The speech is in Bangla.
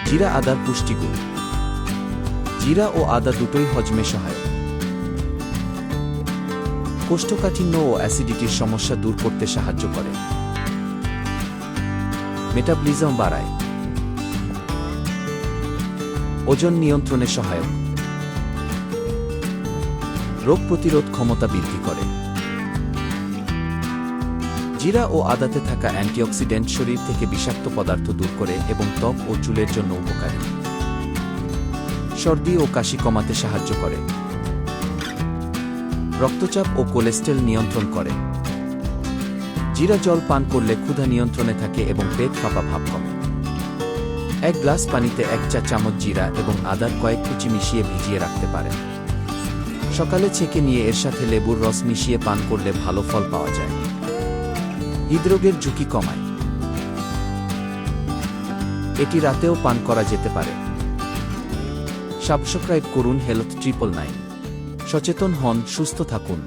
জিরা আদার পুষ্টিগুণ। জিরা ও আদা দুটোই হজমে সহায়ক। কোষ্ঠকাঠিন্য ও অ্যাসিডিটির সমস্যা দূর করতে সাহায্য করে। মেটাবলিজম বাড়ায়। ওজন নিয়ন্ত্রণে সহায়ক। রোগ প্রতিরোধ ক্ষমতা বৃদ্ধি করে। জিরা ও আদাতে থাকা অ্যান্টিঅক্সিডেন্ট শরীর থেকে বিষাক্ত পদার্থ দূর করে এবং ত্বক ও চুলের জন্য উপকারী। সর্দি ও কাশি কমাতে সাহায্য করে। রক্তচাপ ও কোলেস্টেরল নিয়ন্ত্রণ করে। জিরা জল পান করলে ক্ষুধা নিয়ন্ত্রণে থাকে এবং পেট ফাঁপা ভাব কমে। 1 গ্লাস পানিতে 1 চা চামচ জিরা এবং আদার কয়েক কুচি মিশিয়ে ভিজিয়ে রাখতে পারেন। সকালে ছেঁকে নিয়ে এর সাথে লেবুর রস মিশিয়ে পান করলে ভালো ফল পাওয়া যায়। হৃদরোগের ঝুঁকি কমায়। এটি রাতেও পান করা যেতে পারে। সাবস্ক্রাইব করুন হেলথ 999। সচেতন হন, সুস্থ থাকুন।